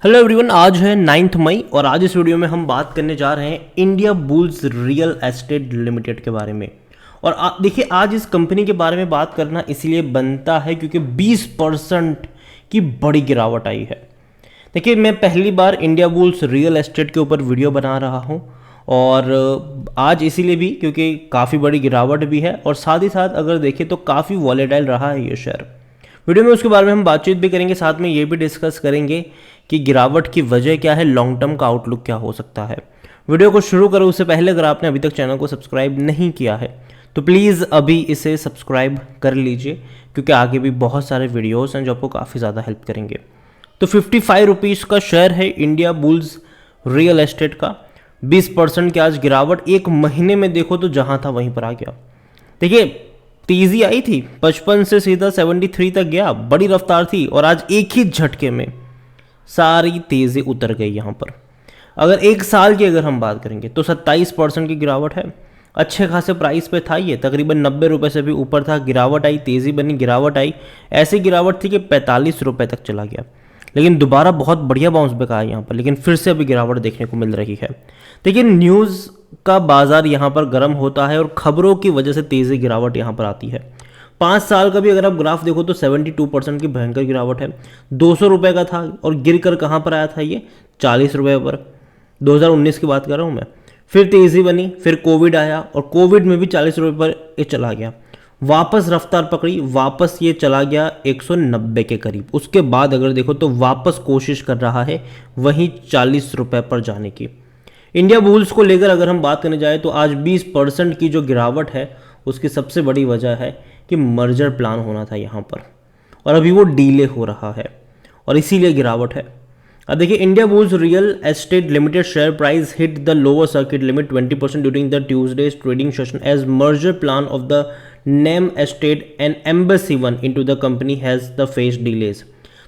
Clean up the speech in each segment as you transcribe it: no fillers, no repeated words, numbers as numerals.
Hello everyone, आज है 9 मई और आज इस वीडियो में हम बात करने जा रहे हैं India bulls real estate limited के बारे में। और देखिए, आज इस कंपनी के बारे में बात करना इसलिए बनता है क्योंकि 20% की बड़ी गिरावट आई है। देखिए, मैं पहली बार इंडिया बुल्स रियल एस्टेट के ऊपर वीडियो बना रहा हूँ और आज इसीलिए भी क्योंकि काफ़ी बड़ी गिरावट भी है और साथ ही साथ अगर देखें तो काफ़ी वॉलेटाइल रहा है ये शेयर। वीडियो में उसके बारे में हम बातचीत भी करेंगे, साथ में ये भी डिस्कस करेंगे कि गिरावट की वजह क्या है, लॉन्ग टर्म का आउटलुक क्या हो सकता है। वीडियो को शुरू करो उससे पहले अगर आपने अभी तक चैनल को सब्सक्राइब नहीं किया है तो प्लीज़ अभी इसे सब्सक्राइब कर लीजिए, क्योंकि आगे भी बहुत सारे वीडियोस हैं जो आपको काफ़ी ज़्यादा हेल्प करेंगे। तो 55 रुपीज़ का शेयर है इंडिया बुल्स रियल एस्टेट का। 20% की आज गिरावट, एक महीने में देखो तो जहाँ था वहीं पर आ गया। देखिए, तेजी आई थी 55 से सीधा 73 तक गया, बड़ी रफ्तार थी और आज एक ही झटके में सारी तेजी उतर गई यहाँ पर। अगर एक साल की अगर हम बात करेंगे तो 27% की गिरावट है। अच्छे खासे प्राइस पे था ये, तकरीबन 90 रुपये से भी ऊपर था। गिरावट आई, तेज़ी बनी, गिरावट आई, ऐसी गिरावट थी कि 45 रुपये तक चला गया, लेकिन दोबारा बहुत बढ़िया बाउंस बैक आया यहाँ पर, लेकिन फिर से अभी गिरावट देखने को मिल रही है। देखिए, न्यूज़ का बाजार यहाँ पर गर्म होता है और खबरों की वजह से तेज़ी गिरावट यहाँ पर आती है। 5 साल का भी अगर आप ग्राफ देखो तो 72% की भयंकर गिरावट है। 200 रुपये का था और गिर कर कहाँ पर आया था ये, 40 रुपये पर। 2019 की बात कर रहा हूँ मैं। फिर तेज़ी बनी, फिर कोविड आया और कोविड में भी 40 रुपये पर ये चला गया। वापस रफ्तार पकड़ी, वापस ये चला गया 190 के करीब। उसके बाद अगर देखो तो वापस कोशिश कर रहा है वहीं 40 रुपये पर जाने की। इंडिया बुल्स को लेकर अगर हम बात करने जाए तो आज 20% की जो गिरावट है उसकी सबसे बड़ी वजह है कि मर्जर प्लान होना था यहाँ पर और अभी वो डीले हो रहा है और इसीलिए गिरावट है। अब देखिए, Indiabulls real estate limited share price hit the lower circuit limit 20% during the Tuesday's trading session as merger plan of the name estate and embassy 1 into the company has the face delays.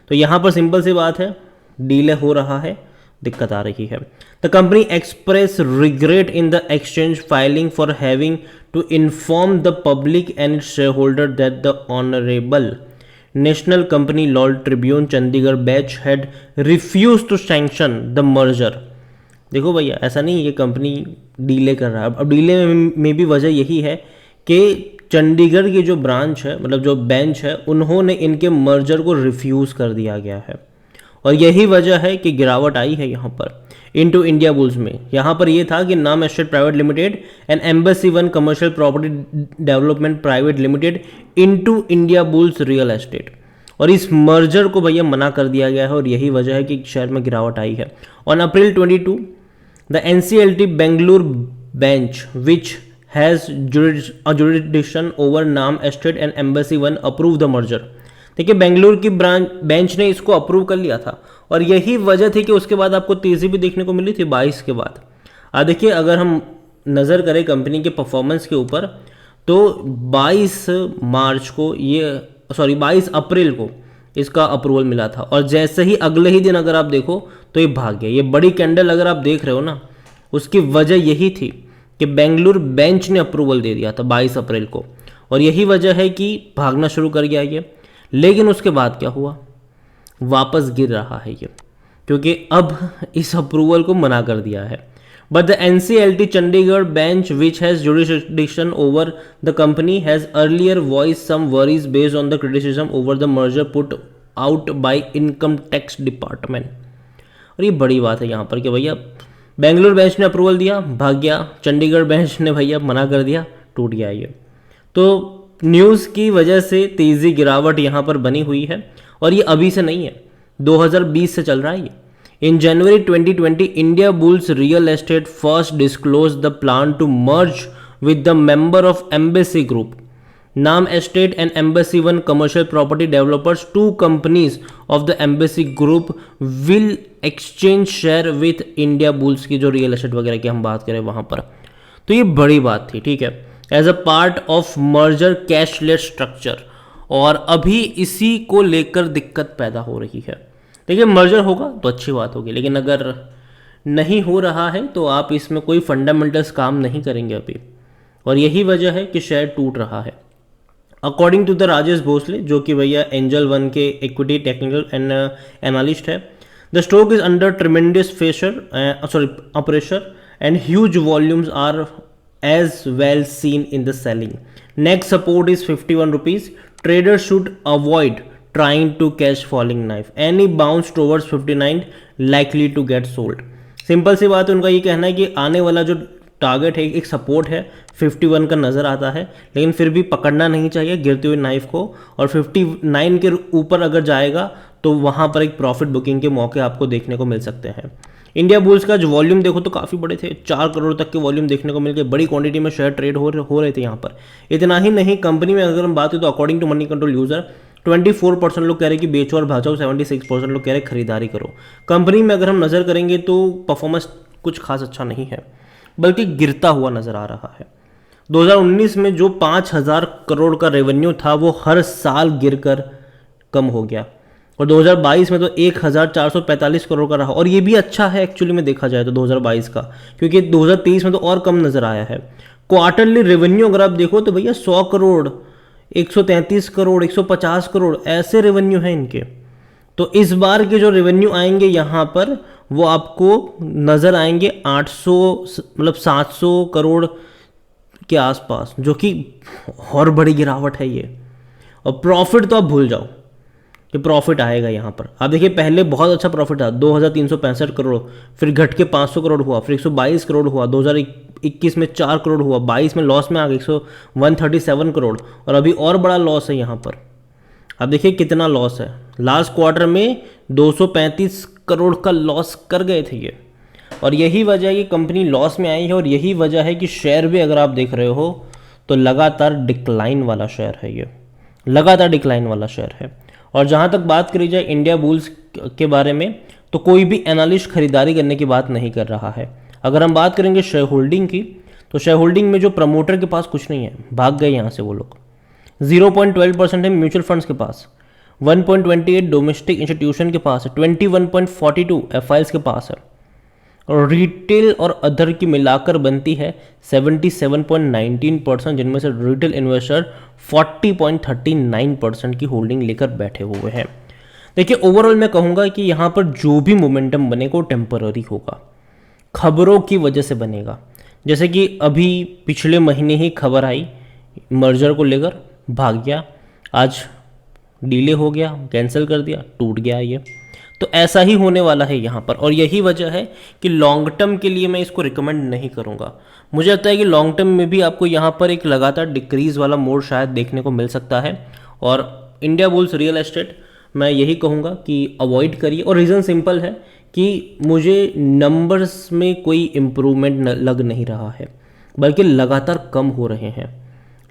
तो यहाँ पर simple सी बात है, delay हो रहा है, दिक्कत आ रही है। The company express regret in the exchange filing for having to inform the public and shareholder that the honourable national company law tribune Chandigarh bench had refuse to sanction the merger. देखो भैया, ऐसा नहीं ये company delay कर रहा है। अब delay में भी वजह यही है कि चंडीगढ़ की जो ब्रांच है, मतलब जो बेंच है, उन्होंने इनके मर्जर को रिफ्यूज़ कर दिया गया है और यही वजह है कि गिरावट आई है यहाँ पर इनटू इंडिया बुल्स में। यहाँ पर ये था कि नाम estate private limited and embassy 1 commercial property development private limited into India bulls real estate, और इस मर्जर को भैया मना कर दिया गया है और यही वजह है कि शेयर में गिरावट आई है। On April 22 the NCLT Bengaluru bench which has jurisdiction over Nam estate and embassy 1 approve the merger. देखिए, बेंगलुरु की बेंच ने इसको अप्रूव कर लिया था और यही वजह थी कि उसके बाद आपको तेज़ी भी देखने को मिली थी 22 के बाद। देखिए, अगर हम नज़र करें कंपनी के परफॉर्मेंस के ऊपर तो 22 अप्रैल को इसका अप्रूवल मिला था और जैसे ही अगले ही दिन अगर आप देखो तो ये भाग गया। ये बड़ी कैंडल अगर आप देख रहे हो ना, उसकी वजह यही थी कि बेंगलुरु बेंच ने अप्रूवल दे दिया था 22 अप्रैल को और यही वजह है कि भागना शुरू कर गया ये। लेकिन उसके बाद क्या हुआ, वापस गिर रहा है ये, क्योंकि अब इस अप्रूवल को मना कर दिया है। But the NCLT Chandigarh bench which has jurisdiction over the company has earlier voice some worries based on the criticism over the merger put out by income tax department. और ये बड़ी बात है यहाँ पर कि भैया बेंगलुरु बेंच ने अप्रूवल दिया, भाग गया, चंडीगढ़ बेंच ने भैया मना कर दिया, टूट गया ये। तो न्यूज़ की वजह से तेज़ी गिरावट यहाँ पर बनी हुई है और ये अभी से नहीं है, 2020 से चल रहा है ये। In January 2020 Indiabulls real estate first disclose the plan to merge with the member of Embassy group Nam estate and embassy 1 commercial property developers. 2 companies of the Embassy group will exchange share with Indiabulls की जो real estate वगैरह की हम बात करें वहाँ पर। तो ये बड़ी बात थी, ठीक है, as a part of merger cashless structure, और अभी इसी को लेकर दिक्कत पैदा हो रही है। देखिए, मर्जर होगा तो अच्छी बात होगी, लेकिन अगर नहीं हो रहा है तो आप इसमें कोई फंडामेंटल्स काम नहीं करेंगे अभी, और यही वजह है कि शेयर टूट रहा है। According to the Rajesh Bhosle, जो कि भैया एंजल 1 के इक्विटी टेक्निकल एंड एनालिस्ट है, the stock is under tremendous pressure and huge volumes are as well seen in the selling. Next support is 51 rupees. Traders should avoid trying to catch falling knife. Any bounce towards 59 likely to get sold. Simple सी बात है, उनका ये कहना है कि आने वाला जो टारगेट है, एक सपोर्ट है 51 का नज़र आता है, लेकिन फिर भी पकड़ना नहीं चाहिए गिरते हुए नाइफ को, और 59 के ऊपर अगर जाएगा तो वहाँ पर एक प्रॉफिट बुकिंग के मौके आपको देखने को मिल सकते हैं। इंडिया बुल्स का जो वॉल्यूम देखो तो काफ़ी बड़े थे, 4 करोड़ तक के वॉल्यूम देखने को मिल गए, बड़ी क्वांटिटी में शेयर ट्रेड हो रहे थे यहाँ पर। इतना ही नहीं, कंपनी में अगर हम बात करें तो according to Moneycontrol user 24% लोग कह रहे हैं कि बेचो और भाजाओ, 76% लोग कह रहे हैं खरीदारी करो। कंपनी में अगर हम नज़र करेंगे तो परफॉर्मेंस कुछ खास अच्छा नहीं है, बल्कि गिरता हुआ नज़र आ रहा है। 2019 में जो 5,000 करोड़ का रेवेन्यू था वो हर साल गिरकर कम हो गया, और 2022 में तो 1,445 करोड़ का रहा, और ये भी अच्छा है एक्चुअली में देखा जाए तो 2022 का, क्योंकि 2023 में तो और कम नज़र आया है। क्वार्टरली रेवेन्यू अगर आप देखो तो भैया 100 करोड़, 133 करोड़, 150 करोड़ ऐसे रेवेन्यू हैं इनके। तो इस बार के जो रेवेन्यू आएंगे यहाँ पर वो आपको नज़र आएंगे 800 मतलब 700 करोड़ के आसपास, जो कि और बड़ी गिरावट है ये। और प्रॉफिट तो आप भूल जाओ कि प्रॉफिट आएगा यहाँ पर। आप देखिए पहले बहुत अच्छा प्रॉफिट था 2,365 करोड़, फिर घट के 500 करोड़ हुआ, फिर 122 करोड़ हुआ, 2021 में 4 करोड़ हुआ, 22 में लॉस में आ गए 137 करोड़, और अभी और बड़ा लॉस है यहाँ पर। अब देखिए कितना लॉस है, लास्ट क्वार्टर में 235 करोड़ का लॉस कर गए थे ये। और यही वजह है कि कंपनी लॉस में आई है, और यही वजह है कि शेयर भी अगर आप देख रहे हो तो लगातार डिक्लाइन वाला शेयर है ये, लगातार डिक्लाइन वाला शेयर है। और जहाँ तक बात करी जाए इंडिया बुल्स के बारे में, तो कोई भी एनालिस्ट खरीदारी करने की बात नहीं कर रहा है। अगर हम बात करेंगे शेयर होल्डिंग की, तो शेयर होल्डिंग में जो प्रमोटर के पास कुछ नहीं है, भाग गए यहाँ से वो लोग। 0.12% है म्यूचुअल फंड्स के पास, 1.28 डोमेस्टिक इंस्टीट्यूशन के पास है, 21.42 एफआईएल्स के पास है, और रिटेल और अदर की मिलाकर बनती है 77.19%, जिनमें से रिटेल इन्वेस्टर 40.39% की होल्डिंग लेकर बैठे हुए हैं। देखिए ओवरऑल मैं कहूँगा कि यहाँ पर जो भी मोमेंटम बनेगा वो टेम्पररी होगा, खबरों की वजह से बनेगा। जैसे कि अभी पिछले महीने ही खबर आई मर्जर को लेकर, भाग गया, आज डिले हो गया, कैंसिल कर दिया, टूट गया ये। तो ऐसा ही होने वाला है यहाँ पर, और यही वजह है कि लॉन्ग टर्म के लिए मैं इसको रिकमेंड नहीं करूँगा। मुझे लगता है कि लॉन्ग टर्म में भी आपको यहाँ पर एक लगातार डिक्रीज़ वाला मोड शायद देखने को मिल सकता है, और इंडिया बुल्स रियल एस्टेट मैं यही कहूँगा कि अवॉइड करिए। और रीज़न सिंपल है कि मुझे नंबर्स में कोई इम्प्रूवमेंट लग नहीं रहा है, बल्कि लगातार कम हो रहे हैं,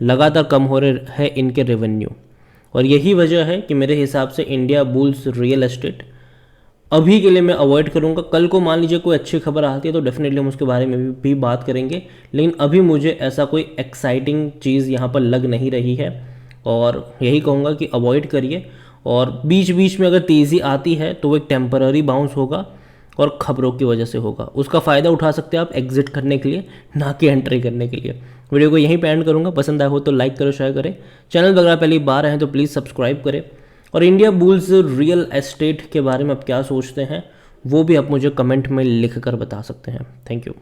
लगातार कम हो रहे हैं इनके रेवेन्यू। और यही वजह है कि मेरे हिसाब से इंडिया बुल्स रियल एस्टेट अभी के लिए मैं अवॉइड करूंगा। कल को मान लीजिए कोई अच्छी खबर आती है तो डेफिनेटली हम उसके बारे में भी बात करेंगे, लेकिन अभी मुझे ऐसा कोई एक्साइटिंग चीज़ यहाँ पर लग नहीं रही है, और यही कहूँगा कि अवॉइड करिए। और बीच बीच में अगर तेज़ी आती है तो वो एक टेम्पररी बाउंस होगा और ख़बरों की वजह से होगा, उसका फ़ायदा उठा सकते हैं आप एग्जिट करने के लिए, ना कि एंट्री करने के लिए। वीडियो को यहीं पे एंड करूँगा, पसंद आया हो तो लाइक करो, शेयर करें, चैनल वगैरह पहली बार आए तो प्लीज़ सब्सक्राइब करें। और इंडिया बुल्स रियल एस्टेट के बारे में आप क्या सोचते हैं वो भी आप मुझे कमेंट में लिख कर बता सकते हैं। Thank you.